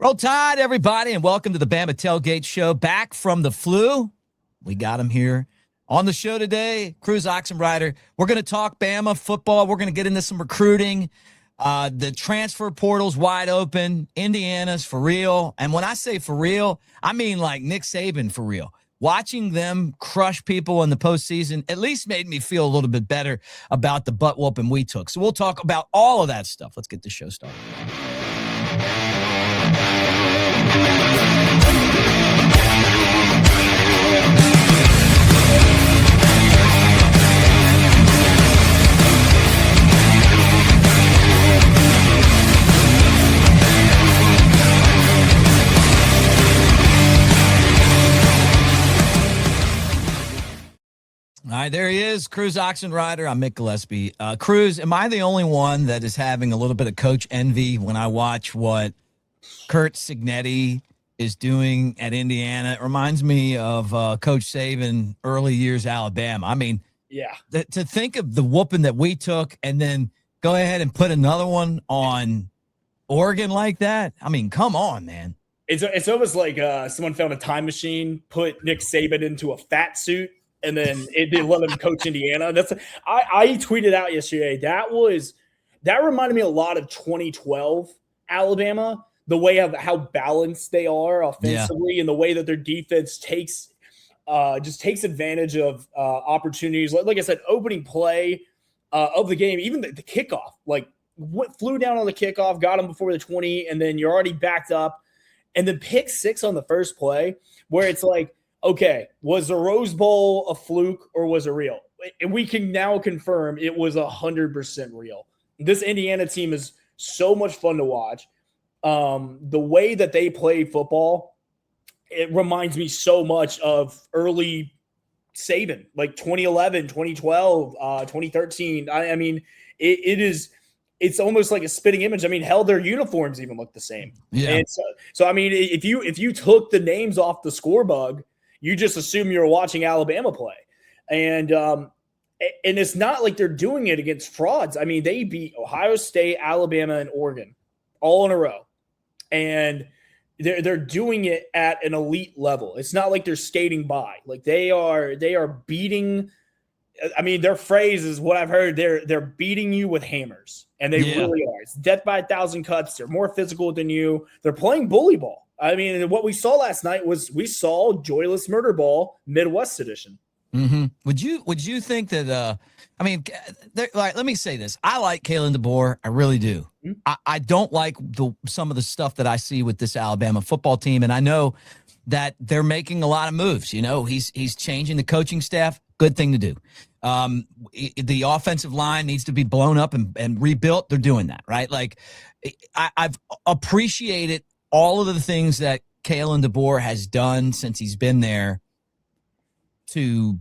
Roll Tide, everybody, and welcome to the Bama Tailgate Show. Back from the flu. We got him here on the show today, Cruz Oxenrider. We're going to talk Bama football. We're going to get into some recruiting. The transfer portal's wide open. Indiana's for real. And when I say for real, I mean like Nick Saban for real. Watching them crush people in the postseason at least made me feel a little bit better about the butt whooping we took. So we'll talk about all of that stuff. Let's get the show started. All right, there he is, Cruz Oxenrider. I'm Mick Gillespie. Cruz, am I the only one that is having a little bit of coach envy when I watch what Curt Cignetti is doing at Indiana? It reminds me of Coach Saban early years Alabama. I mean, yeah, to think of the whooping that we took and then go ahead and put another one on Oregon like that. I mean, come on, man. It's almost like someone found a time machine, put Nick Saban into a fat suit, and then they let him coach Indiana. I tweeted out yesterday. That reminded me a lot of 2012 Alabama, the way of how balanced they are offensively, and the way that their defense takes advantage of opportunities. Like I said, opening play of the game, even the kickoff, flew down on the kickoff, got them before the 20, and then you're already backed up, and then pick six on the first play, where it's like, okay, was the Rose Bowl a fluke or was it real? And we can now confirm it was 100% real. This Indiana team is so much fun to watch. The way that they play football, it reminds me so much of early Saban, like 2011, 2012, 2013. I mean, it's almost like a spitting image. I mean, hell, their uniforms even look the same. Yeah. And so I mean, if you took the names off the score bug, you just assume you're watching Alabama play. And it's not like they're doing it against frauds. I mean, they beat Ohio State, Alabama, and Oregon all in a row. And they're doing it at an elite level. It's not like they're skating by. Like they are beating. I mean, their phrase is what I've heard. They're beating you with hammers, and they really are. It's death by 1,000 cuts. They're more physical than you. They're playing bully ball. I mean, what we saw last night was we saw joyless murder ball, Midwest edition. Mm-hmm. Would you think that? I mean, let me say this: I like Kalen DeBoer, I really do. Mm-hmm. I don't like some of the stuff that I see with this Alabama football team, and I know that they're making a lot of moves. You know, he's changing the coaching staff. Good thing to do. The offensive line needs to be blown up and rebuilt. They're doing that, right? Like, I've appreciated all of the things that Kalen DeBoer has done since he's been there to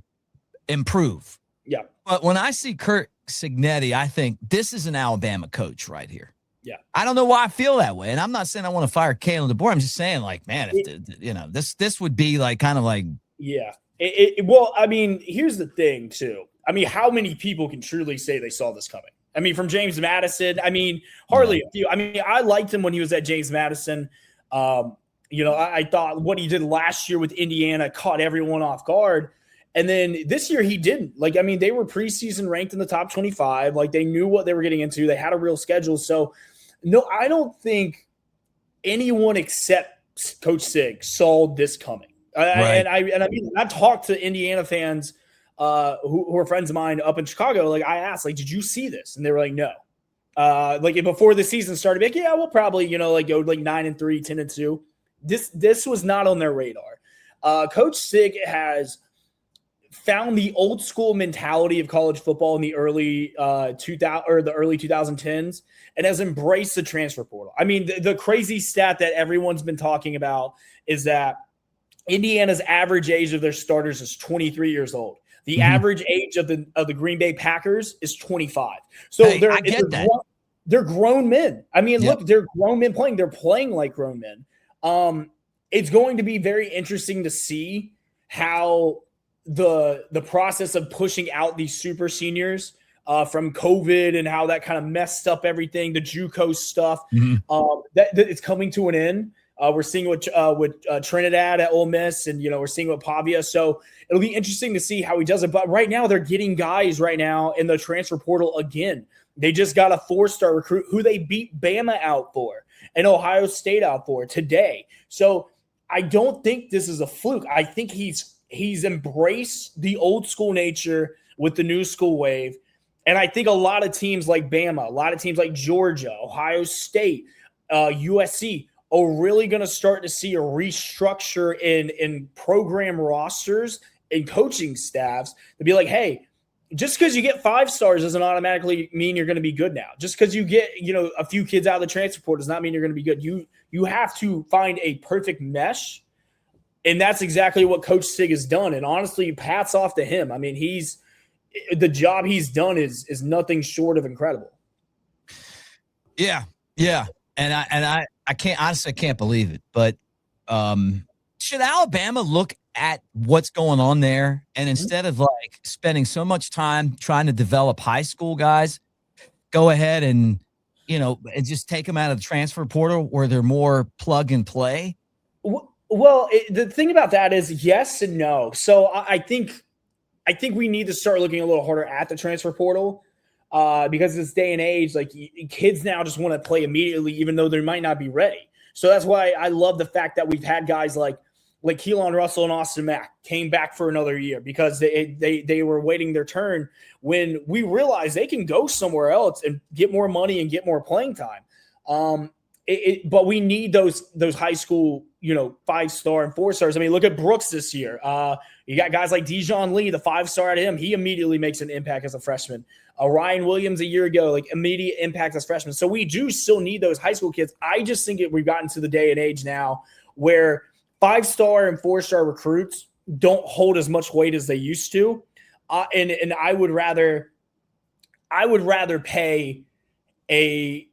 improve. Yeah. But when I see Curt Cignetti, I think this is an Alabama coach right here. Yeah. I don't know why I feel that way. And I'm not saying I want to fire Kalen DeBoer. I'm just saying, like, man, this would be like kind of like. Yeah. Well, I mean, here's the thing, too. I mean, how many people can truly say they saw this coming? I mean, from James Madison, I mean, hardly a few. I mean, I liked him when he was at James Madison. I thought what he did last year with Indiana caught everyone off guard. And then this year he didn't. Like, I mean, they were preseason ranked in the top 25. Like, they knew what they were getting into. They had a real schedule. So, no, I don't think anyone except Coach Sig saw this coming. Right. And I mean, I talked to Indiana fans who are friends of mine up in Chicago. Like, I asked, like, did you see this? And they were like, no. Before the season started, like, yeah, we'll probably, go like 9-3, 10-2. This was not on their radar. Coach Sig has found the old school mentality of college football in the early 2010s and has embraced the transfer portal. I mean, the crazy stat that everyone's been talking about is that Indiana's average age of their starters is 23 years old. The average age of the Green Bay Packers is 25. So they're grown men. I mean, look, they're grown men playing. They're playing like grown men. It's going to be very interesting to see how the process of pushing out these super seniors from COVID and how that kind of messed up everything, the JUCO stuff, that it's coming to an end. We're seeing with Trinidad at Ole Miss, and we're seeing with Pavia. So it'll be interesting to see how he does it. But right now, they're getting guys right now in the transfer portal again. They just got a 4-star recruit who they beat Bama out for and Ohio State out for today. So I don't think this is a fluke. I think he's embraced the old school nature with the new school wave. And I think a lot of teams like Bama, a lot of teams like Georgia, Ohio State, USC are really going to start to see a restructure in program rosters and coaching staffs to be like, hey, just because you get 5 stars doesn't automatically mean you're going to be good now. Just because you get, a few kids out of the transfer portal does not mean you're going to be good. You have to find a perfect mesh, and that's exactly what Coach Sig has done. And honestly, hats off to him. I mean, the job he's done is nothing short of incredible. Yeah. And I can't believe it. But should Alabama look at what's going on there, and instead of like spending so much time trying to develop high school guys, go ahead and and just take them out of the transfer portal where they're more plug and play? Well, the thing about that is yes and no. So I think we need to start looking a little harder at the transfer portal because this day and age, like kids now just want to play immediately, even though they might not be ready. So that's why I love the fact that we've had guys like Keelan Russell and Austin Mack came back for another year because they were waiting their turn when we realized they can go somewhere else and get more money and get more playing time. But we need those high school, 5-star and 4-stars. I mean, look at Brooks this year. You got guys like Dijon Lee, the 5-star out of him. He immediately makes an impact as a freshman. Ryan Williams a year ago, like immediate impact as freshmen. So we do still need those high school kids. I just think we've gotten to the day and age now where 5-star and 4-star recruits don't hold as much weight as they used to. And I would rather pay a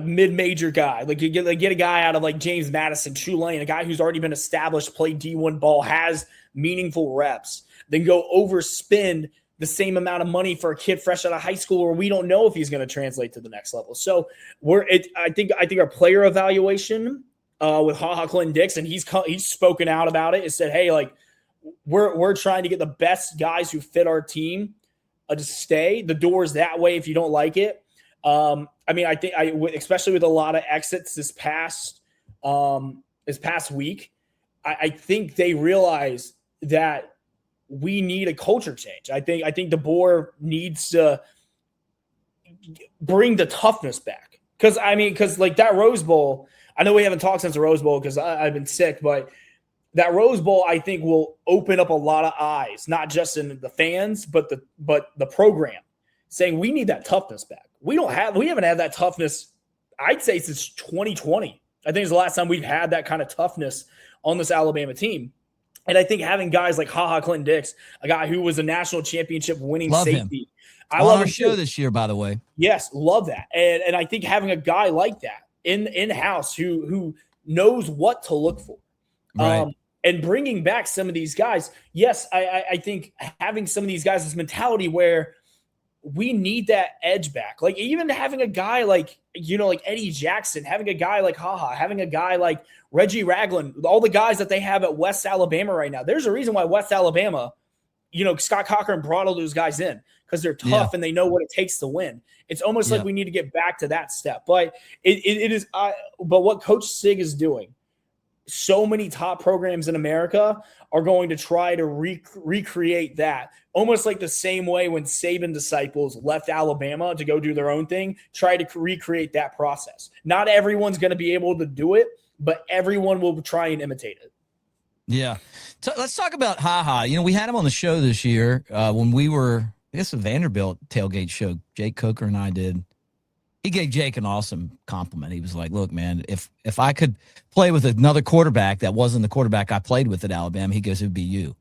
mid-major guy, like get a guy out of like James Madison, Tulane, a guy who's already been established, played D1 ball, has meaningful reps, then go overspend the same amount of money for a kid fresh out of high school where we don't know if he's going to translate to the next level. So I think our player evaluation with Clinton Dix, and he's spoken out about it and said, hey, like we're trying to get the best guys who fit our team to stay. The door's that way if you don't like it. I mean, I think especially with a lot of exits this past week, I think they realize that we need a culture change. I think DeBoer needs to bring the toughness back. Because like that Rose Bowl, I know we haven't talked since the Rose Bowl because I've been sick, but that Rose Bowl I think will open up a lot of eyes, not just in the fans, but the program, saying we need that toughness back. We haven't had that toughness, I'd say, since 2020. I think it's the last time we've had that kind of toughness on this Alabama team. And I think having guys like Clinton Dix, a guy who was a national championship winning safety. I love our show this year, by the way. Yes, love that. And I think having a guy like that in-house who knows what to look for. Right. And bringing back some of these guys. Yes, I think having some of these guys, this mentality where we need that edge back. Like even having a guy like Eddie Jackson, having a guy like having a guy like Reggie Ragland, all the guys that they have at West Alabama right now. There's a reason why West Alabama, Scott Cochran brought all those guys in because they're tough and they know what it takes to win. It's almost like we need to get back to that step. But it is. But what Coach Sig is doing, so many top programs in America are going to try to recreate that, almost like the same way when Saban disciples left Alabama to go do their own thing, try to recreate that process. Not everyone's going to be able to do it, but everyone will try and imitate it. Yeah. So let's talk about we had him on the show this year when we were, I guess, the Vanderbilt tailgate show. Jake Coker and I did. He gave Jake an awesome compliment. He was like, look, man, if I could play with another quarterback that wasn't the quarterback I played with at Alabama, he goes, it would be you.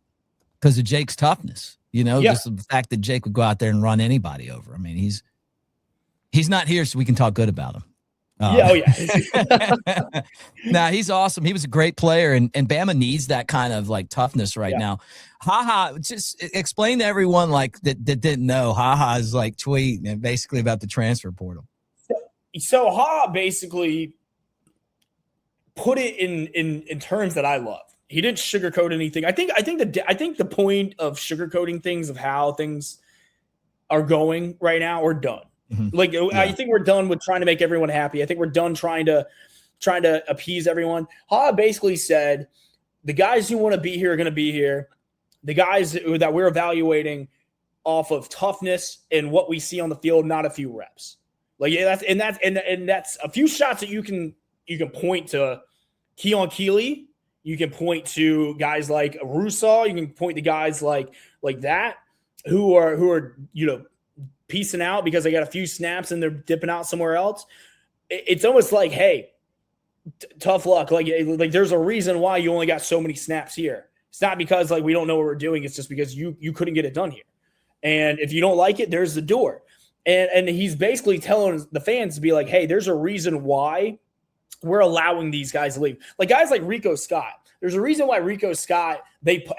Because of Jake's toughness, just the fact that Jake would go out there and run anybody over. I mean, he's not here so we can talk good about him. Nah, he's awesome. He was a great player, and Bama needs that kind of like toughness right now. Just explain to everyone like that didn't know. Is like tweeting basically about the transfer portal. So basically put it in terms that I love. He didn't sugarcoat anything. I think the point of sugarcoating things, of how things are going right now, are done. Mm-hmm. Like, I think we're done with trying to make everyone happy. I think we're done trying to appease everyone. Ha basically said, the guys who want to be here are going to be here. The guys that we're evaluating off of toughness and what we see on the field, not a few reps. Like, yeah, that's a few shots that you can point to Keon Keeley. You can point to guys like Rusaw. You can point to guys like that who are piecing out because they got a few snaps and they're dipping out somewhere else. It's almost like, hey, tough luck. Like there's a reason why you only got so many snaps here. It's not because like we don't know what we're doing. It's just because you couldn't get it done here. And if you don't like it, there's the door. And he's basically telling the fans to be like, hey, there's a reason why we're allowing these guys to leave. Like guys like Rico Scott. There's a reason why Rico Scott,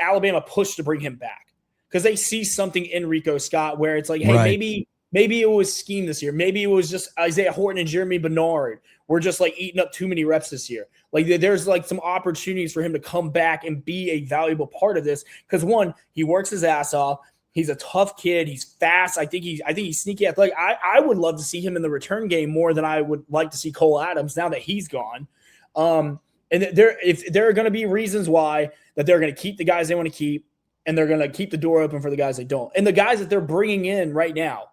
Alabama pushed to bring him back, because they see something in Rico Scott where it's like, hey, right. maybe it was scheme this year. Maybe it was just Isaiah Horton and Jeremy Bernard. We're just like eating up too many reps this year. Like there's like some opportunities for him to come back and be a valuable part of this. Because one, he works his ass off. He's a tough kid. He's fast. I think he's sneaky athletic. I would love to see him in the return game more than I would like to see Cole Adams now that he's gone. And if there are going to be reasons why that they're going to keep the guys they want to keep, and they're going to keep the door open for the guys they don't. And the guys that they're bringing in right now,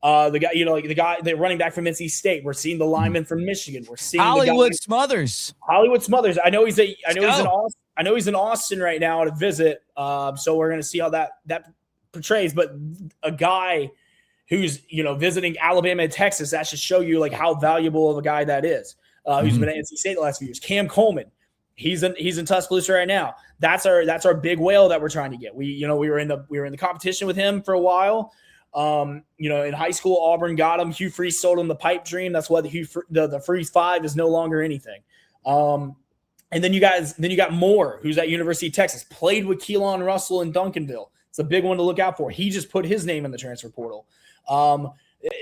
the running back from NC State. We're seeing the lineman from Michigan. We're seeing Hollywood Smothers. I know he's in Austin right now at a visit. So we're going to see how that portrays. But a guy who's visiting Alabama and Texas, that should show you like how valuable of a guy that is. Who's been at NC State the last few years. Cam Coleman. He's in Tuscaloosa right now. That's our big whale that we're trying to get. We were in the competition with him for a while. In high school, Auburn got him. Hugh Freeze sold him the pipe dream. That's why the Freeze 5 is no longer anything. And then you got Moore, who's at University of Texas, played with Keelan Russell in Duncanville. It's a big one to look out for. He just put his name in the transfer portal.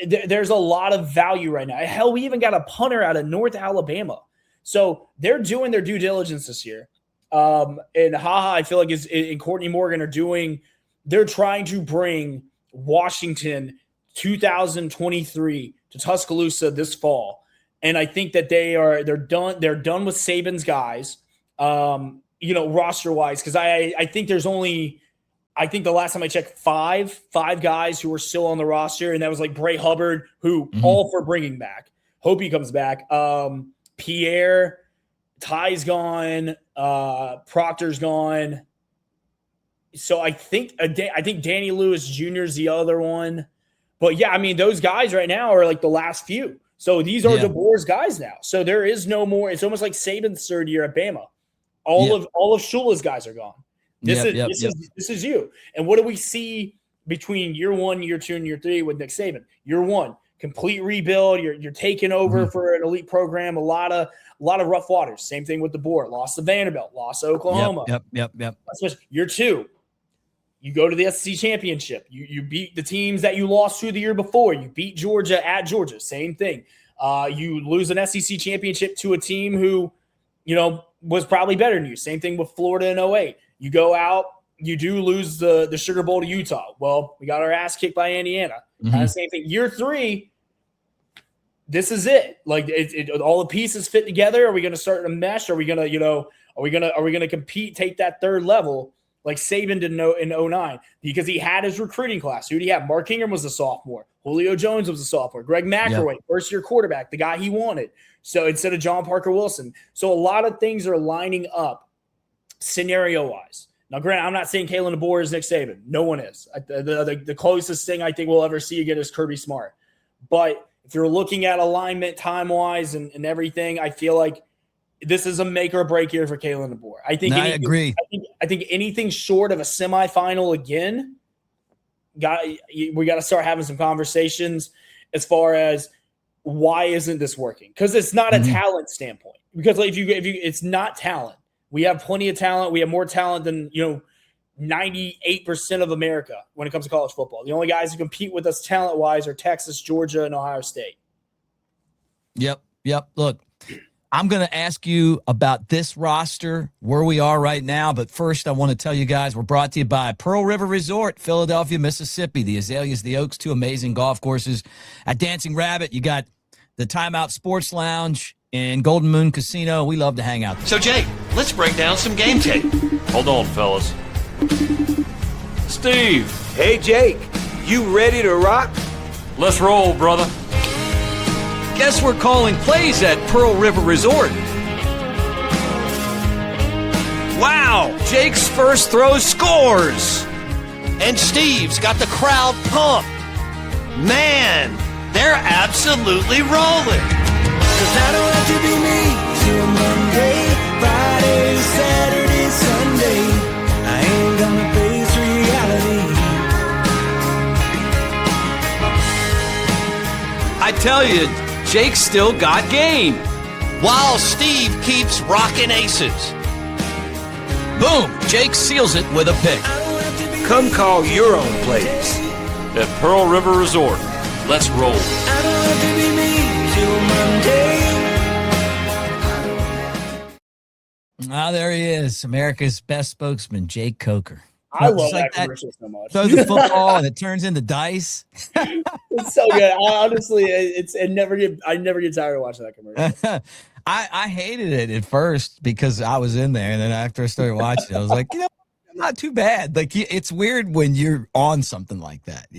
There's a lot of value right now. Hell, we even got a punter out of North Alabama. So they're doing their due diligence this year. And I feel like and Courtney Morgan they're trying to bring Washington 2023 to Tuscaloosa this fall. And I think that they're done with Saban's guys, roster wise. Cause I think there's only, the last time I checked, five guys who are still on the roster. And that was like Bray Hubbard, who all for bringing back. Hope he comes back. Pierre, Ty's gone. Proctor's gone. So I think Danny Lewis Jr. is the other one. But yeah, I mean, those guys right now are like the last few. So these are DeBoer's guys now. So there is no more. It's almost like Saban's third year at Bama. All of Shula's guys are gone. This is you. And what do we see between year 1, year 2, and year 3 with Nick Saban? Year 1, complete rebuild. You're taking over for an elite program. A lot of rough waters. Same thing with DeBoer. Lost to Vanderbilt. Lost to Oklahoma. Yep. Year 2, you go to the SEC championship. You beat the teams that you lost to the year before. You beat Georgia at Georgia. Same thing. You lose an SEC championship to a team who, was probably better than you. Same thing with Florida in 2008. You go out, you do lose the Sugar Bowl to Utah. Well, we got our ass kicked by Indiana. Same thing. Year 3, this is it. Like all the pieces fit together. Are we going to start to mesh? Are we going to compete, take that third level like Saban did in 2009? Because he had his recruiting class. Who did he have? Mark Ingram was a sophomore. Julio Jones was a sophomore. Greg McElroy, first-year quarterback, the guy he wanted. So instead of John Parker Wilson. So a lot of things are lining up scenario-wise. Now, granted, I'm not saying Kalen DeBoer is Nick Saban. No one is. The closest thing I think we'll ever see again is Kirby Smart. But if you're looking at alignment time-wise and everything, I feel like this is a make or break year for Kalen DeBoer. I agree. I think anything short of a semifinal again, we got to start having some conversations as far as why isn't this working? Because it's not a talent standpoint. Because if you it's not talent. We have plenty of talent. We have more talent than 98% of America when it comes to college football. The only guys who compete with us talent-wise are Texas, Georgia, and Ohio State. Yep. Look, I'm going to ask you about this roster, where we are right now. But first, I want to tell you guys we're brought to you by Pearl River Resort, Philadelphia, Mississippi. The Azaleas, the Oaks, 2 amazing golf courses. At Dancing Rabbit, you got the Timeout Sports Lounge and Golden Moon Casino. We love to hang out there. So, Jake, let's break down some game tape. Hold on, fellas. Steve, Hey, Jake, you ready to rock? let's roll, brother. Guess we're calling plays at Pearl River Resort. Wow, Jake's first throw scores. And Steve's got the crowd pumped. Man, they're absolutely rolling. 'Cause I don't have to be me till Monday, Friday, Saturday, Sunday. I ain't gonna face reality. I tell you, Jake's still got game. While Steve keeps rocking aces. Boom, Jake seals it with a pick. Come call your own plays. At Pearl River Resort, let's roll. I don't have to be me till Monday. Ah, there he is, America's best spokesman, Jake Coker. I love Just that like commercial so much. Throws the football and it turns into dice. It's so good. Honestly, I never get tired of watching that commercial. I hated it at first because I was in there, and then after I started watching it, I was like, not too bad. Like, it's weird when you're on something like that, I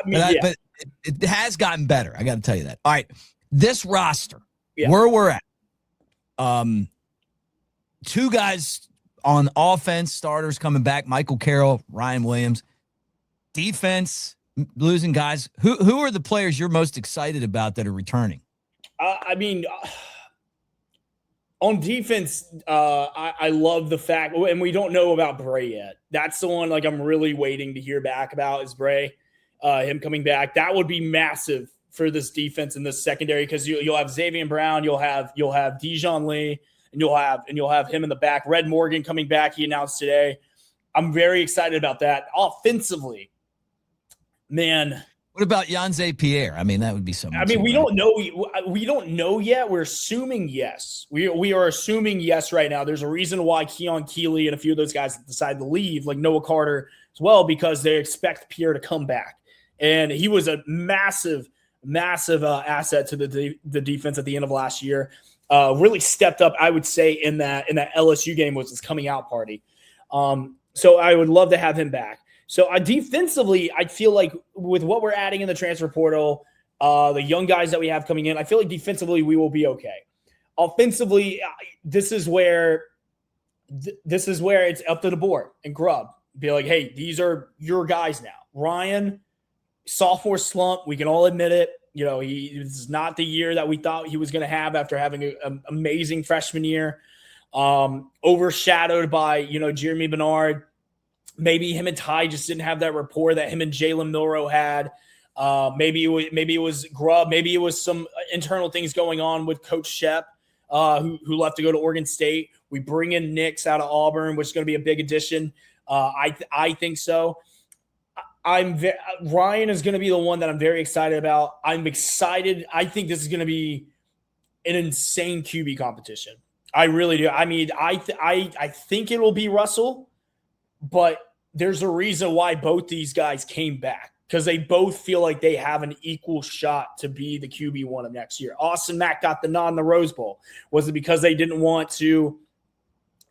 mean, But it has gotten better. I got to tell you that. All right, this roster, Yeah. where we're at, 2 guys on offense, starters coming back, Michael Carroll, Ryan Williams. Defense, losing guys. Who are the players you're most excited about that are returning? I mean, on defense, I love the fact, and we don't know about Bray yet. That's the one I'm really waiting to hear back about is Bray, him coming back. That would be massive for this defense in this secondary because you'll have Xavier Brown, you'll have Dijon Lee, and you'll have him in the back. Red Morgan coming back. He announced today. I'm very excited about that. Offensively, man. What about Yanze Pierre? I mean, that would be something. I mean, we don't know. We don't know yet. We're assuming yes. We are assuming yes right now. There's a reason why Keon Keeley and a few of those guys decided to leave, like Noah Carter as well, because they expect Pierre to come back. And he was a massive asset to the defense at the end of last year. Really stepped up, I would say, in that LSU game was his coming out party. So I would love to have him back. So defensively, I feel like with what we're adding in the transfer portal, the young guys that we have coming in, I feel like defensively we will be okay. Offensively, this is where it's up to the board and Grubb. Be like, hey, these are your guys now. Ryan, sophomore slump, we can all admit it. This is not the year that we thought he was going to have after having an amazing freshman year. Overshadowed by, Jeremy Bernard. Maybe him and Ty just didn't have that rapport that him and Jalen Milroe had. Maybe it was Grubb. Maybe it was some internal things going on with Coach Shep, who left to go to Oregon State. We bring in Nix out of Auburn, which is going to be a big addition. I think so. Ryan is going to be the one that I'm very excited about. I'm excited. I think this is going to be an insane QB competition. I really do. I mean, I think it will be Russell, but there's a reason why both these guys came back because they both feel like they have an equal shot to be the QB1 of next year. Austin Mack got the nod in the Rose Bowl. Was it because they didn't want to,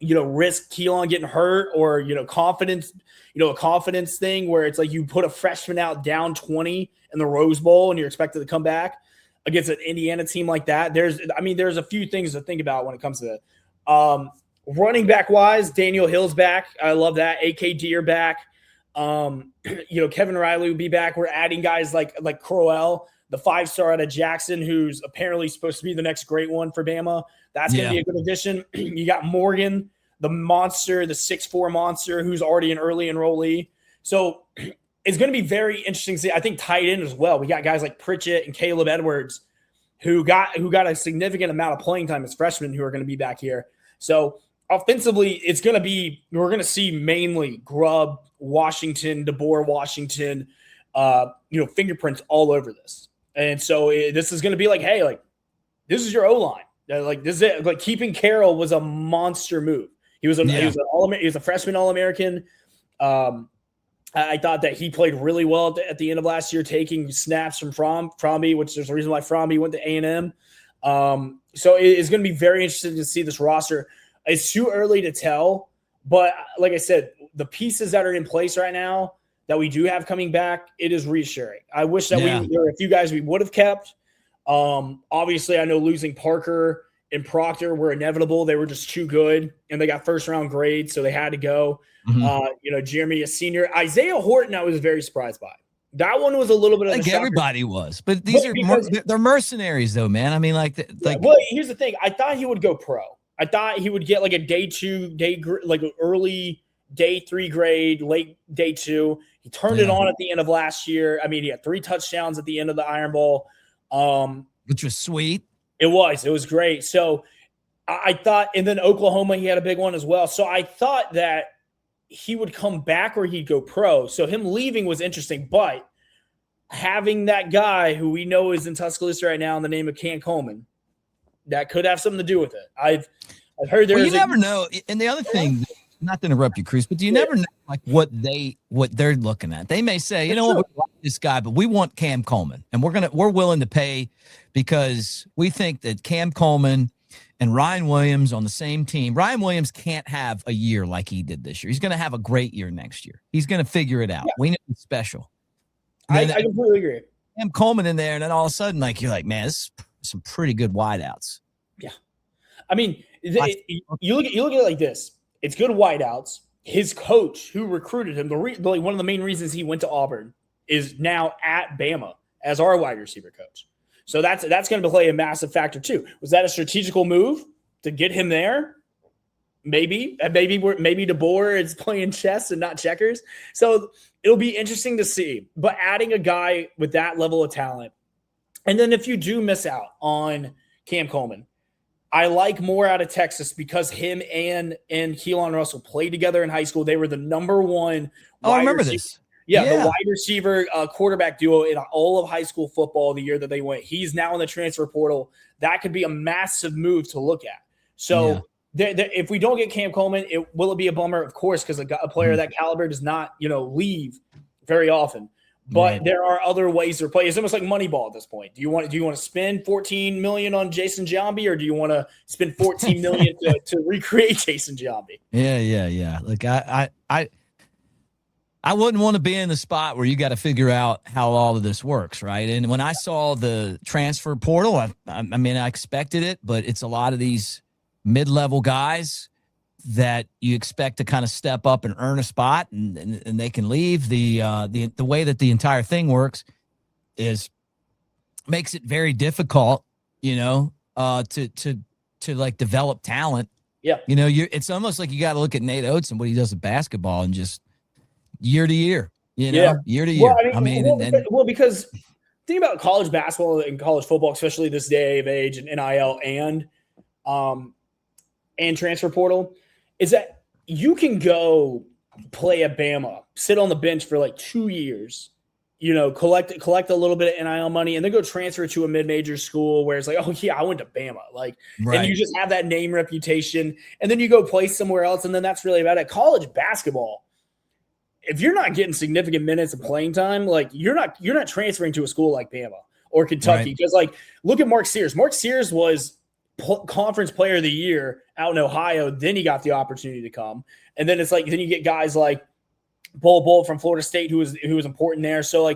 risk Keelan getting hurt or, confidence, a confidence thing where it's like you put a freshman out down 20 in the Rose Bowl and you're expected to come back against an Indiana team like that? There's a few things to think about when it comes to that. Running back wise, Daniel Hill's back. I love that. AK Deer back. Kevin Riley will be back. We're adding guys like Crowell, the 5-star out of Jackson, who's apparently supposed to be the next great one for Bama. That's going to be a good addition. You got Morgan, the monster, the 6'4" monster, who's already an early enrollee. So it's going to be very interesting to see. I think tight end as well. We got guys like Pritchett and Caleb Edwards who got a significant amount of playing time as freshmen who are going to be back here. So offensively, we're going to see mainly Grubb, Washington, DeBoer, Washington, fingerprints all over this. And so this is going to be like, hey, this is your O-line. Like this is it. Like keeping Carroll was a monster move. He was a freshman All-American. I thought that he played really well at the end of last year, taking snaps from Fromby, which there's a reason why Fromby went to A&M. So it's going to be very interesting to see this roster. It's too early to tell, but like I said, the pieces that are in place right now that we do have coming back, it is reassuring. I wish that there were a few guys we would have kept. Obviously, I know losing Parker and Proctor were inevitable. They were just too good, and they got first-round grades, so they had to go. Jeremy, a senior. Isaiah Horton, I was very surprised by. That one was a little bit of a shocker. Everybody was, but they're mercenaries, though, man. I mean, well, here's the thing. I thought he would go pro. I thought he would get like a day 2, like an early day 3 grade, late day 2. He turned it on at the end of last year. I mean, he had 3 touchdowns at the end of the Iron Bowl, which was sweet. It was great. So I thought, and then Oklahoma, he had a big one as well. So I thought that he would come back or he'd go pro. So him leaving was interesting, but having that guy who we know is in Tuscaloosa right now in the name of Cam Coleman, that could have something to do with it. I've heard you never know. And the other thing, not to interrupt you, Cruz, but you never know like what they're looking at. They may say, you know what, we like this guy, but we want Cam Coleman, and we're willing to pay because we think that Cam Coleman and Ryan Williams on the same team. Ryan Williams can't have a year like he did this year. He's going to have a great year next year. He's going to figure it out. Yeah. We know he's special. I completely agree. Cam Coleman in there, and then all of a sudden, like you're like, man, this is some pretty good wideouts. Yeah, I mean, you look at it like this. It's good wideouts. His coach, who recruited him, one of the main reasons he went to Auburn, is now at Bama as our wide receiver coach. So that's going to play a massive factor too. Was that a strategical move to get him there? Maybe DeBoer is playing chess and not checkers. So it'll be interesting to see. But adding a guy with that level of talent, and then if you do miss out on Cam Coleman, I like more out of Texas because him and Keelan Russell played together in high school. They were the number 1. I remember this. Yeah, the wide receiver quarterback duo in all of high school football the year that they went. He's now in the transfer portal. That could be a massive move to look at. So if we don't get Cam Coleman, will it be a bummer? Of course, because a player of that caliber does not, leave very often. But there are other ways to play. It's almost like Moneyball at this point. Do you want to spend $14 million on Jason Giambi, or do you want to spend $14 million to recreate Jason Giambi? Yeah. Look, I wouldn't want to be in the spot where you got to figure out how all of this works, right? And when I saw the transfer portal, I expected it, but it's a lot of these mid-level guys that you expect to kind of step up and earn a spot, and they can leave. The way that the entire thing works makes it very difficult, to like develop talent. Yeah. It's almost like you got to look at Nate Oates and what he does at basketball and just year to year, year to year. Well, because think about college basketball and college football, especially this day of age and NIL and transfer portal, is that you can go play at Bama, sit on the bench for like 2 years, collect a little bit of NIL money, and then go transfer to a mid-major school where it's like, oh yeah, I went to Bama, and you just have that name reputation, and then you go play somewhere else, and then that's really about it. College basketball, if you're not getting significant minutes of playing time, you're not transferring to a school like Bama or Kentucky, because look at Mark Sears. Mark Sears was conference player of the year out in Ohio. Then he got the opportunity to come. And then it's then you get guys like Bull from Florida State, who was important there. So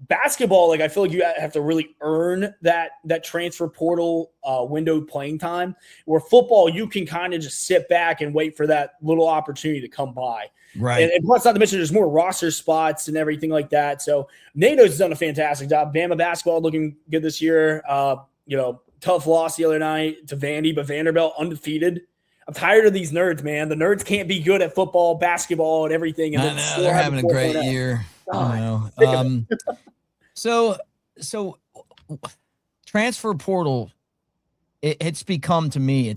basketball, I feel like you have to really earn that transfer portal window playing time, where football, you can kind of just sit back and wait for that little opportunity to come by. Right. And plus, not to mention, there's more roster spots and everything like that. So NATO's done a fantastic job. Bama basketball looking good this year. Tough loss the other night to Vandy, but Vanderbilt undefeated. I'm tired of these nerds, man. The nerds can't be good at football, basketball, and everything. And I know they're having a great year. I know. So transfer portal, it's become, to me,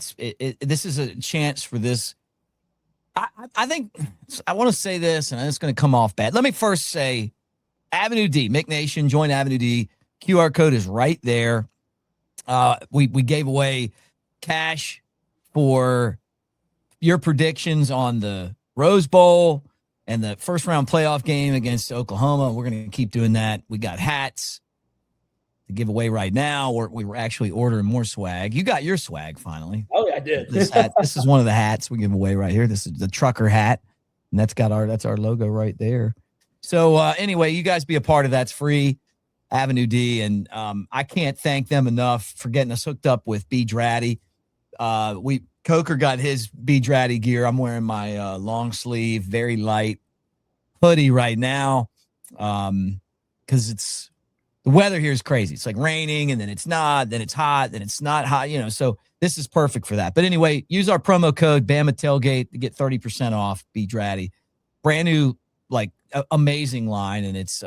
this is a chance for this. I think I want to say this, and it's going to come off bad. Let me first say, AveD, Mick Nation, join AveD. QR code is right there. We gave away cash for your predictions on the Rose Bowl and the first round playoff game against Oklahoma. We're going to keep doing that. We got hats to give away right now. We were actually ordering more swag. You got your swag finally. Oh yeah, I did. This is one of the hats we give away right here. This is the trucker hat, and that's our logo right there. So anyway, you guys be a part of that's free. AveD, and I can't thank them enough for getting us hooked up with B Draddy. Coker got his B Draddy gear. I'm wearing my long sleeve, very light hoodie right now because it's the weather here is crazy. It's like raining, and then it's not, then it's hot, then it's not hot. So this is perfect for that. But anyway, use our promo code Bama Tailgate to get 30% off. B Draddy, brand new, like amazing line, and it's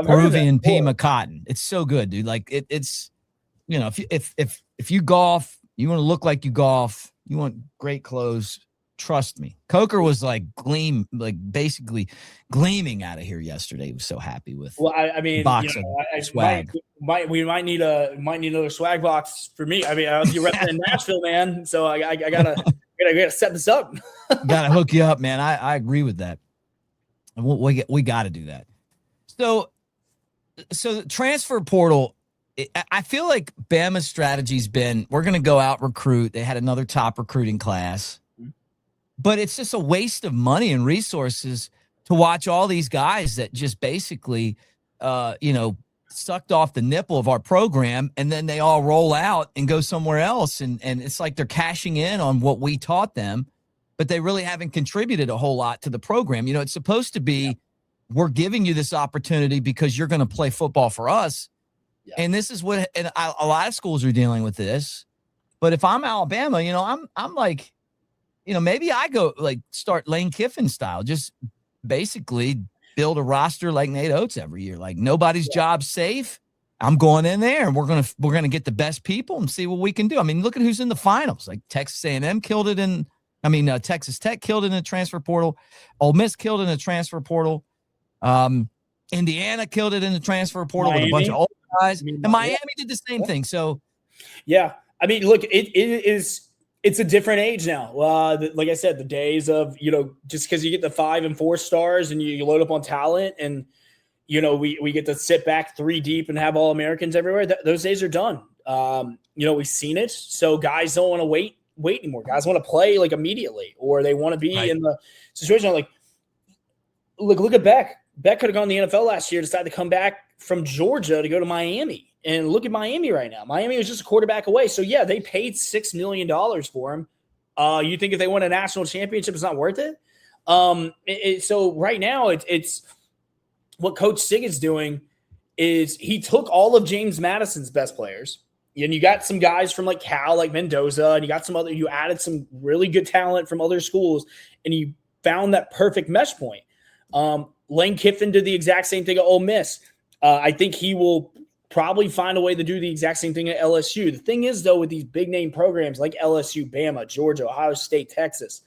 Peruvian Pima cotton. It's so good, dude. Like it's if you golf. You want to look like you golf. You want great clothes. Trust me. Coker was basically gleaming out of here yesterday. He was so happy with. Well, I mean, swag. We might need another swag box for me. I mean, you're representing Nashville, man. So I gotta set this up. Gotta hook you up, man. I agree with that. We got to do that. So the transfer portal. I feel like Bama's strategy's been, we're going to go out recruit. They had another top recruiting class, but it's just a waste of money and resources to watch all these guys that just basically, sucked off the nipple of our program, and then they all roll out and go somewhere else. And it's like they're cashing in on what we taught them, but they really haven't contributed a whole lot to the program. It's supposed to be, we're giving you this opportunity because you're going to play football for us. And this is what, and a lot of schools are dealing with this. But if I'm Alabama, I'm like, maybe I go like start Lane Kiffin style, just basically build a roster like Nate Oates every year. Like nobody's job's safe. I'm going in there, and we're gonna get the best people and see what we can do. I mean, look at who's in the finals. Like Texas A&M killed it Texas Tech killed it in the transfer portal. Ole Miss killed it in the transfer portal. Indiana killed it in the transfer portal with a bunch of old guys, and Miami did the same thing. So, yeah, I mean, look, it's a different age now. Like I said, the days of just because you get the 5 and 4 stars and you load up on talent, and we get to sit back 3 deep and have all Americans everywhere. Those days are done. We've seen it. So guys don't want to wait anymore. Guys want to play like immediately, or they want to be in the situation like look at Beck. Beck could have gone to the NFL last year, decided to come back from Georgia to go to Miami. And look at Miami right now. Miami was just a quarterback away. So, yeah, they paid $6 million for him. You think if they win a national championship, it's not worth it? So right now it's what Coach Sig is doing is he took all of James Madison's best players. And you got some guys from like Cal, like Mendoza, and you added some really good talent from other schools, and you found that perfect mesh point. Lane Kiffin did the exact same thing at Ole Miss. I think he will probably find a way to do the exact same thing at LSU. The thing is, though, with these big name programs like LSU, Bama, Georgia, Ohio State, Texas,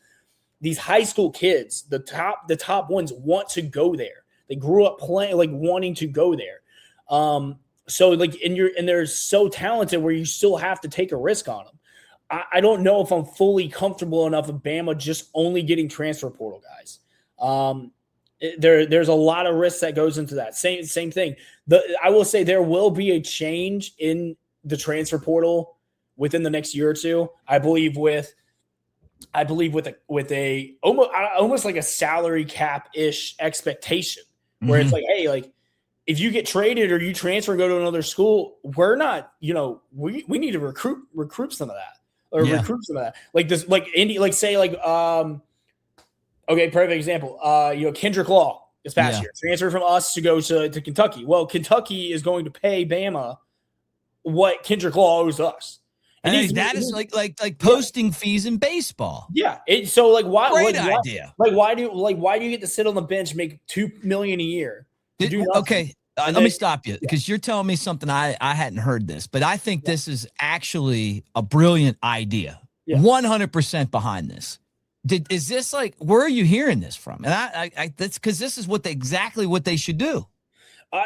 these high school kids, the top ones want to go there. They grew up playing, like wanting to go there. So like, and they're so talented where you still have to take a risk on them. I don't know if I'm fully comfortable enough with Bama just only getting transfer portal guys. There's a lot of risk that goes into that. Same thing. I will say there will be a change in the transfer portal within the next year or two. I believe with a almost like a salary cap-ish expectation where it's like, hey, like if you get traded or you transfer and go to another school, we're not, we need to recruit some of that or recruit some of that. Like this, like Indy, like say like okay, perfect example. Kendrick Law this past year transferred from us to go to Kentucky. Well, Kentucky is going to pay Bama what Kendrick Law owes us, and that is like posting fees in baseball. Yeah, so like why? Great idea. Why do you get to sit on the bench, make $2 million a year? Okay, let me stop you because you're telling me something I hadn't heard this, but I think this is actually a brilliant idea. 100% behind this. Is this like, where are you hearing this from? And I that's because this is exactly what they should do.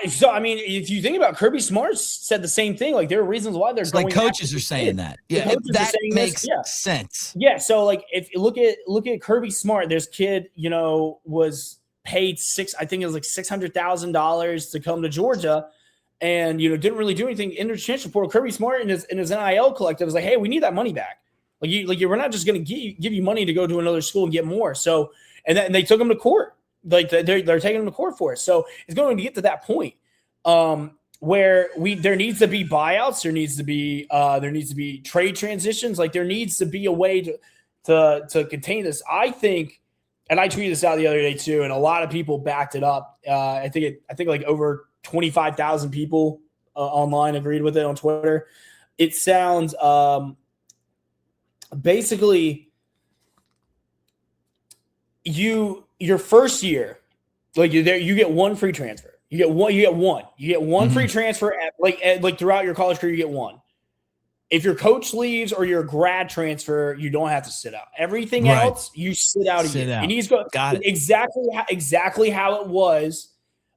So I mean, if you think about Kirby Smart said the same thing. Like there are reasons why they're It's going. like coaches are saying that. The Yeah, coaches are that saying makes this. Yeah. sense. Yeah. So like if you look at Kirby Smart, this kid, was paid I think it was like $600,000 to come to Georgia, and didn't really do anything in the transfer portal. Kirby Smart in his NIL collective was like, hey, we need that money back. We're not just going to give you money to go to another school and get more. So and they took him to court. Like they're taking him to court for it. So it's going to get to that point where there needs to be buyouts. There needs to be trade transitions. Like there needs to be a way to contain this. I think, and I tweeted this out the other day too, and a lot of people backed it up. I think like over 25,000 people online agreed with it on Twitter. It sounds basically your first year, like you get one free transfer. You get one free transfer at throughout your college career. You get one. If your coach leaves or your grad transfer, you don't have to sit out. Everything else, you sit out again. And he's going exactly how it was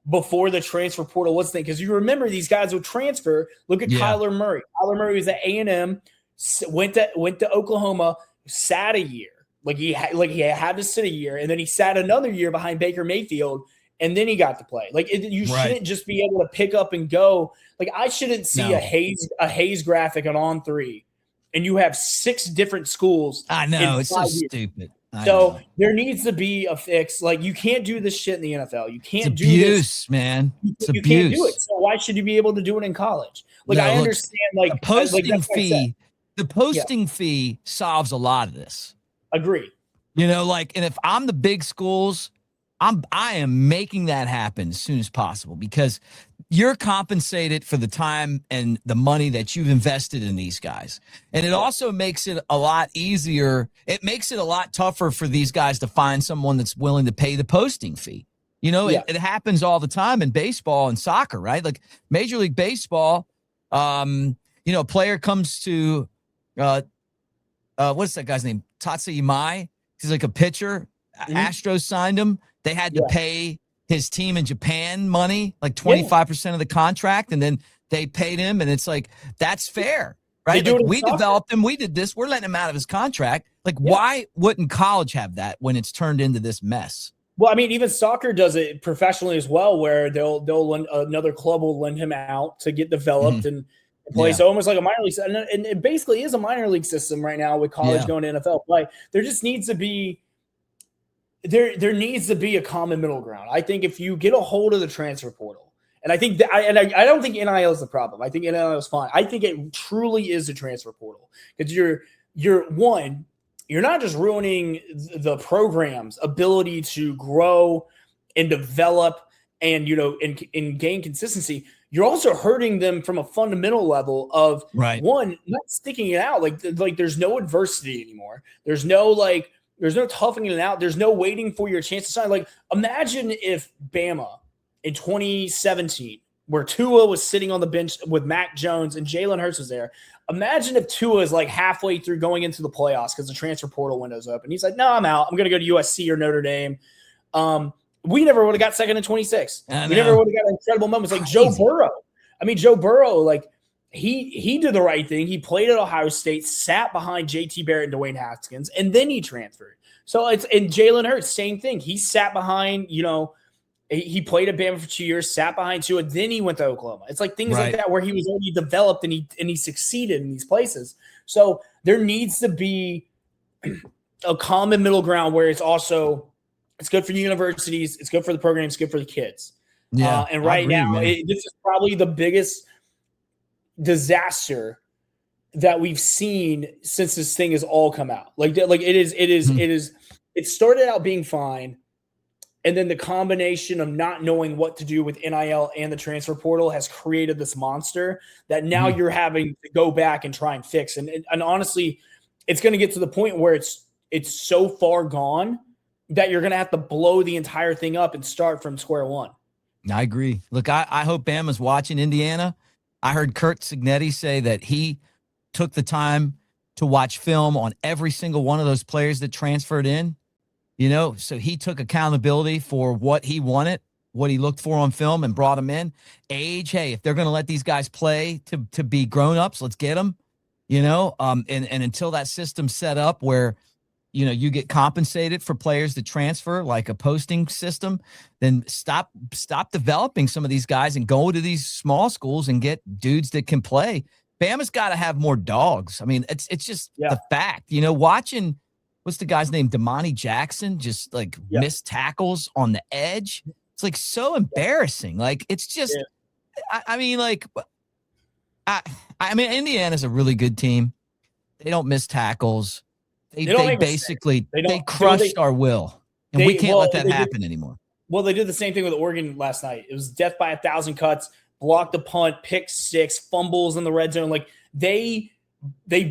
before the transfer portal was thing. Because you remember these guys would transfer. Look at Kyler Murray. Kyler Murray was at A&M, went to Oklahoma, sat a year. He had to sit a year, and then he sat another year behind Baker Mayfield, and then he got to play. You shouldn't just be able to pick up and go. I shouldn't see a Hayes graphic on On3, and you have 6 different schools. I know it's so stupid. So there needs to be a fix. You can't do this shit in the NFL. You can't do this, man. It's you abuse. Can't do it. So why should you be able to do it in college? I understand. The posting fee. The posting fee solves a lot of this. Agree. And if I'm the big schools, I am making that happen as soon as possible, because you're compensated for the time and the money that you've invested in these guys. And it also makes it a lot easier. It makes it a lot tougher for these guys to find someone that's willing to pay the posting fee. It happens all the time in baseball and soccer, right? Like Major League Baseball, a player comes to, what's that guy's name? Tatsuya Imai. He's like a pitcher. Astros signed him. They had to pay his team in Japan money, like 25% of the contract, and then they paid him, and it's like, that's fair, right? We developed him. We did this. We're letting him out of his contract. Why wouldn't college have that when it's turned into this mess? Well, I mean, even soccer does it professionally as well, where they'll lend, another club will lend him out to get developed and play. So almost like a minor league, and it basically is a minor league system right now with college going to NFL play. There just needs to be there needs to be a common middle ground. I think if you get a hold of the transfer portal, and I think that I don't think NIL is the problem. I think NIL is fine. I think it truly is the transfer portal, because you're not just ruining the program's ability to grow and develop and and gain consistency. You're also hurting them from a fundamental level of one, not sticking it out. Like there's no adversity anymore. There's no toughing it out. There's no waiting for your chance to sign. Imagine if Bama in 2017, where Tua was sitting on the bench with Mac Jones and Jalen Hurts was there. Imagine if Tua is halfway through going into the playoffs because the transfer portal window's open. He's like, no, I'm out. I'm going to go to USC or Notre Dame. We never would have got second in 26. We never would have got incredible moments like Joe Burrow. I mean, Joe Burrow, he did the right thing. He played at Ohio State, sat behind JT Barrett and Dwayne Haskins, and then he transferred. So and Jalen Hurts, same thing. He sat behind, he played at Bama for 2 years, sat behind Tua, and then he went to Oklahoma. It's like things like that where he was already developed and he succeeded in these places. So there needs to be a common middle ground where it's good for universities, it's good for the program, it's good for the kids. Yeah, and right now, this is probably the biggest disaster that we've seen since this thing has all come out. It started out being fine, and then the combination of not knowing what to do with NIL and the transfer portal has created this monster that now you're having to go back and try and fix. And honestly, it's going to get to the point where it's so far gone that you're going to have to blow the entire thing up and start from square one. I agree. Look, I hope Bama's watching Indiana. I heard Kurt Cignetti say that he took the time to watch film on every single one of those players that transferred in, so he took accountability for what he wanted. what he looked for on film and brought them in. Age, hey, if they're going to let these guys play to be grown-ups, let's get them, and until that system's set up where, you get compensated for players that transfer like a posting system, then stop developing some of these guys and go to these small schools and get dudes that can play. Bama's got to have more dogs. I mean, it's just the fact, watching, what's the guy's name? Damani Jackson, just like missed tackles on the edge. It's like so embarrassing. Like, it's just, I mean, Indiana's a really good team. They don't miss tackles. They basically crushed our will, and we can't let that happen anymore. Well, they did the same thing with Oregon last night. It was death by 1,000 cuts, blocked the punt, pick six, fumbles in the red zone. Like they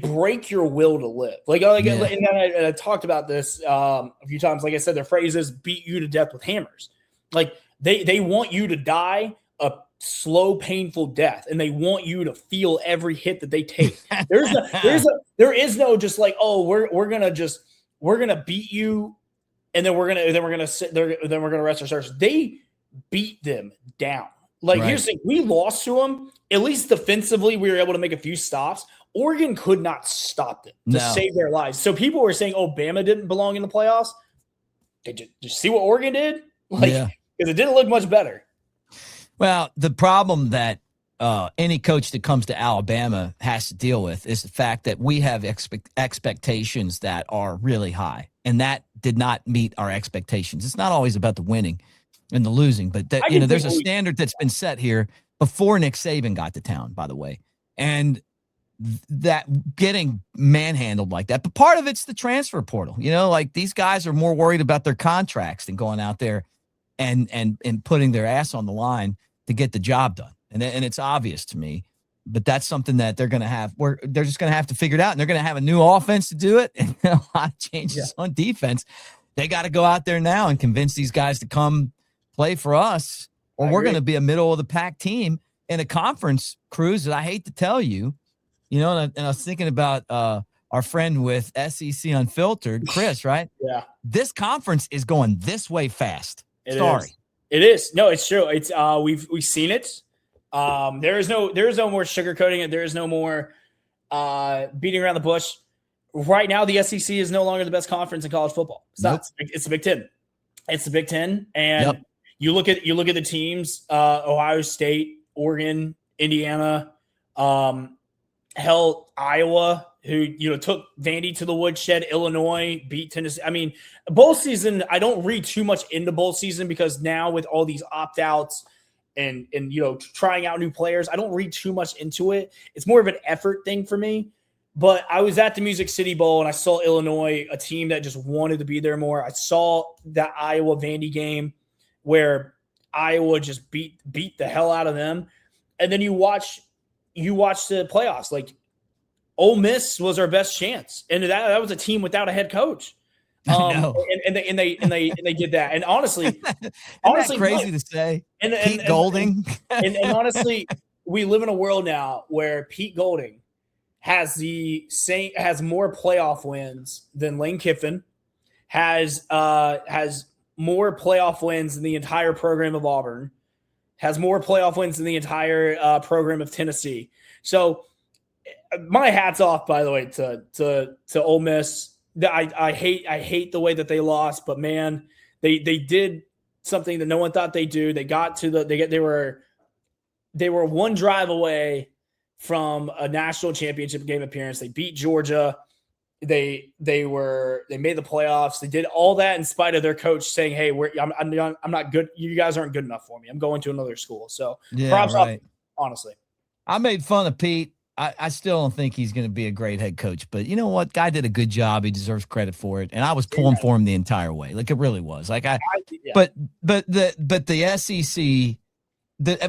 break your will to live. And I talked about this a few times. Like I said, their phrase is "beat you to death with hammers." Like they want you to die a slow, painful death, and they want you to feel every hit that they take. There is no just like, oh, we're gonna beat you, and then we're gonna sit there, then we're gonna rest our starters. They beat them down. Like, here's the thing: we lost to them. At least defensively, we were able to make a few stops. Oregon could not stop them to save their lives. So people were saying, "Oh, Bama didn't belong in the playoffs." Did you see what Oregon did? Because it didn't look much better. Well, the problem that any coach that comes to Alabama has to deal with is the fact that we have expectations that are really high, and that did not meet our expectations. It's not always about the winning and the losing, but there's a standard that's been set here before Nick Saban got to town, by the way, and that getting manhandled like that. But part of it's the transfer portal. Like, these guys are more worried about their contracts than going out there and putting their ass on the line to get the job done. And it's obvious to me, but that's something that they're going to have, they're just going to have to figure it out, and they're going to have a new offense to do it and a lot of changes on defense. They got to go out there now and convince these guys to come play for us, or we're going to be a middle of the pack team in a conference, Cruz, that I hate to tell you, and I was thinking about our friend with SEC Unfiltered, Chris, right? Yeah. This conference is going this way fast. It is. No, it's true. It's we've seen it. There is no more sugarcoating it. There is no more beating around the bush. Right now, the SEC is no longer the best conference in college football. It's the Big Ten. It's the Big Ten, and you look at the teams: Ohio State, Oregon, Indiana, Iowa, who took Vandy to the woodshed. Illinois beat Tennessee. I mean, bowl season, I don't read too much into bowl season, because now with all these opt-outs and trying out new players, I don't read too much into it. It's more of an effort thing for me. But I was at the Music City Bowl, and I saw Illinois, a team that just wanted to be there more. I saw that Iowa Vandy game where Iowa just beat the hell out of them. And then you watch the playoffs. Like, Ole Miss was our best chance, and that was a team without a head coach. And they did that. And honestly, crazy to say. Pete Golding. And honestly, we live in a world now where Pete Golding has more playoff wins than Lane Kiffin, has more playoff wins than the entire program of Auburn, has more playoff wins than the entire program of Tennessee. So my hat's off, by the way, to Ole Miss. I hate the way that they lost, but man, they did something that no one thought they'd do. They got to they were one drive away from a national championship game appearance. They beat Georgia. They made the playoffs. They did all that in spite of their coach saying, "Hey, I'm not good. You guys aren't good enough for me. I'm going to another school." So props up, honestly. I made fun of Pete. I still don't think he's going to be a great head coach, but you know what? Guy did a good job. He deserves credit for it. And I was pulling for him the entire way. Like, it really was. Like, but the SEC,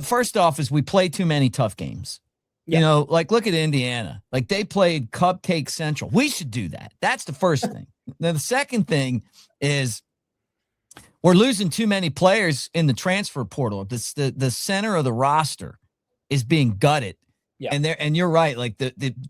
first off, is we play too many tough games. Yeah. Like, look at Indiana. Like, they played Cupcake Central. We should do that. That's the first thing. Now, the second thing is we're losing too many players in the transfer portal. The center of the roster is being gutted. Yeah. And you're right. Like,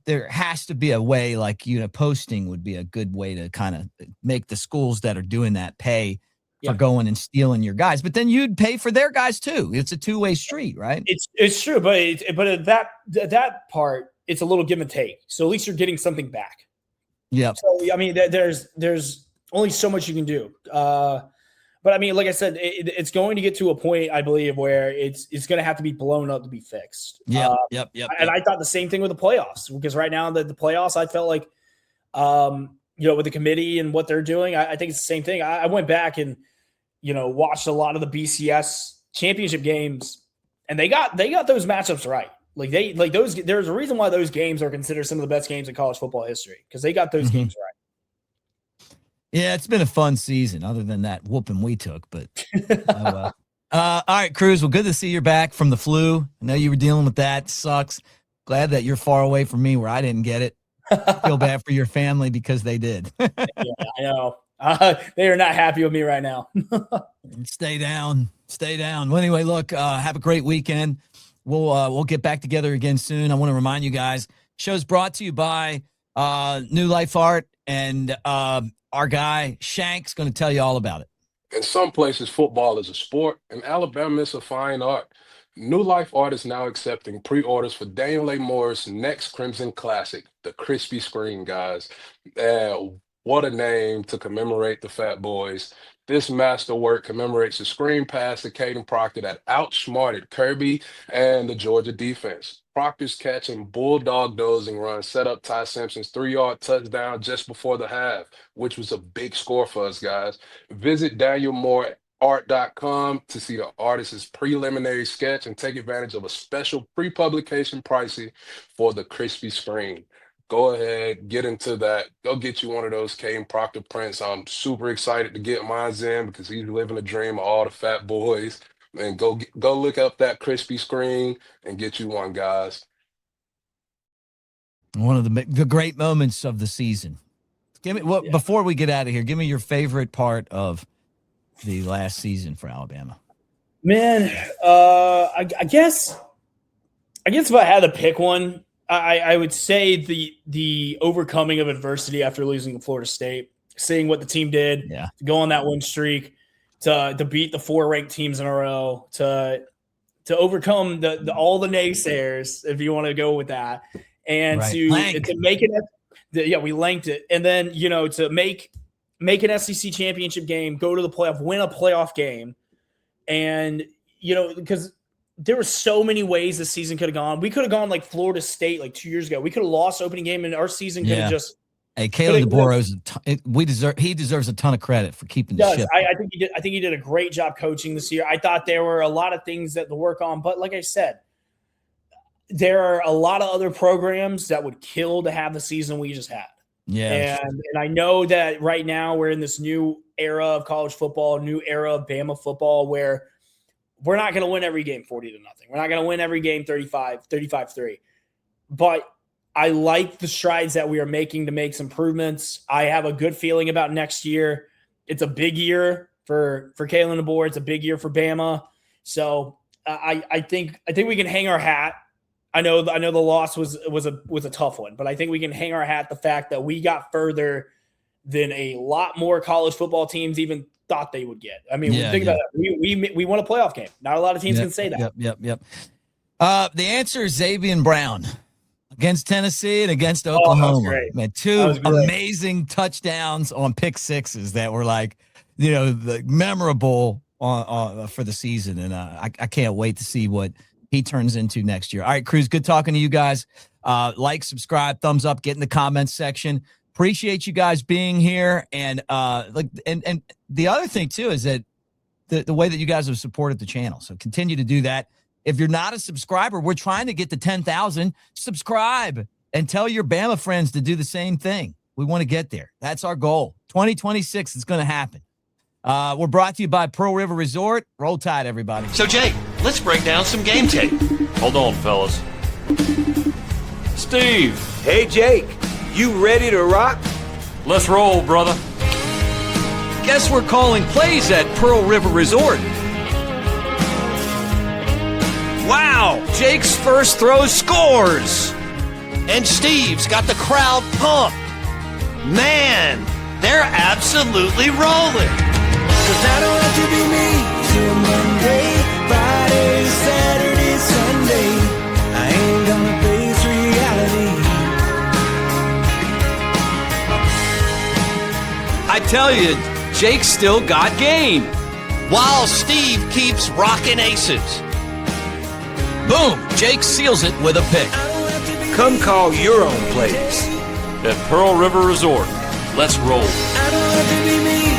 there has to be a way, like, posting would be a good way to kind of make the schools that are doing that pay for going and stealing your guys, but then you'd pay for their guys too. It's a two-way street, right? It's true, but at that part, it's a little give and take. So at least you're getting something back. Yeah. So I mean, there's only so much you can do. But I mean, like I said, it's going to get to a point, I believe, where it's going to have to be blown up to be fixed. Yep. And I thought the same thing with the playoffs, because right now the playoffs, I felt like, with the committee and what they're doing, I think it's the same thing. I went back and, watched a lot of the BCS championship games, and they got those matchups right. There's a reason why those games are considered some of the best games in college football history, because they got those games right. Yeah, it's been a fun season, other than that whooping we took. But all right, Cruz. Well, good to see you're back from the flu. I know you were dealing with that. Sucks. Glad that you're far away from me, where I didn't get it. Feel bad for your family because they did. Yeah, I know. They are not happy with me right now. Stay down. Well, anyway, look. Have a great weekend. We'll get back together again soon. I want to remind you guys, show's brought to you by New Life Art, and our guy Shank's going to tell you all about it. In some places, football is a sport. In Alabama, it's a fine art. New Life Art is now accepting pre-orders for Daniel A. Moore's next Crimson Classic, the Crispy Screen, guys. What a name to commemorate the Fat Boys. This masterwork commemorates the screen pass to Caden Proctor that outsmarted Kirby and the Georgia defense. Proctor's catch and bulldog dozing run set up Ty Simpson's 3-yard touchdown just before the half, which was a big score for us, guys. Visit DanielMooreArt.com to see the artist's preliminary sketch and take advantage of a special pre-publication pricing for the Crispy Screen. Go ahead, get into that. Go get you one of those Caden Proctor prints. I'm super excited to get mine in because he's living a dream of all the Fat Boys. And go look up that Crispy Screen and get you one, guys. One of the great moments of the season. Before we get out of here, give me your favorite part of the last season for Alabama. Man, I guess if I had to pick one, I would say the overcoming of adversity after losing to Florida State, seeing what the team did, to go on that win streak, to beat the 4 ranked teams in a row, to overcome all the naysayers, if you want to go with that, and to make it. We lanked it, and then to make an SEC championship game, go to the playoff, win a playoff game, and because there were so many ways this season could have gone. We could have gone like Florida State like 2 years ago. We could have lost opening game, and our season could have just. Hey, Kalen DeBoer, he deserves a ton of credit for keeping the ship. I think he did a great job coaching this year. I thought there were a lot of things to work on, but like I said, there are a lot of other programs that would kill to have the season we just had. Yeah, and I know that right now we're in this new era of college football, new era of Bama football, where we're not going to win every game 40-0. We're not going to win every game 35-3. But I like the strides that we are making to make some improvements. I have a good feeling about next year. It's a big year for Kalen DeBoer. It's a big year for Bama. So I think we can hang our hat. I know the loss was a tough one, but I think we can hang our hat the fact that we got further than a lot more college football teams even thought they would get. I mean, think about it. We won a playoff game. Not a lot of teams can say that. Yep. The answer is Xavier Brown against Tennessee and against Oklahoma. Man, 2 amazing touchdowns on pick sixes that were memorable for the season. And I can't wait to see what he turns into next year. All right, Cruz, good talking to you guys. Like, subscribe, thumbs up, get in the comments section. Appreciate you guys being here. And and the other thing too is that the way that you guys have supported the channel. So continue to do that. If you're not a subscriber, we're trying to get to 10,000. Subscribe and tell your Bama friends to do the same thing. We want to get there. That's our goal. 2026 is going to happen. We're brought to you by Pearl River Resort. Roll Tide, everybody. So, Jake, let's break down some game tape. Hold on, fellas. Steve, Hey, Jake, you ready to rock? let's roll, brother. Guess we're calling plays at Pearl River Resort. Wow, Jake's first throw scores. And Steve's got the crowd pumped. Man, they're absolutely rolling. 'Cause I don't have to be me till Monday, Friday, Saturday, Sunday. I ain't gonna face reality. I tell you, Jake's still got game. While Steve keeps rocking aces. Boom, Jake seals it with a pick. Come call your own plays. At Pearl River Resort. Let's roll. I don't have to be me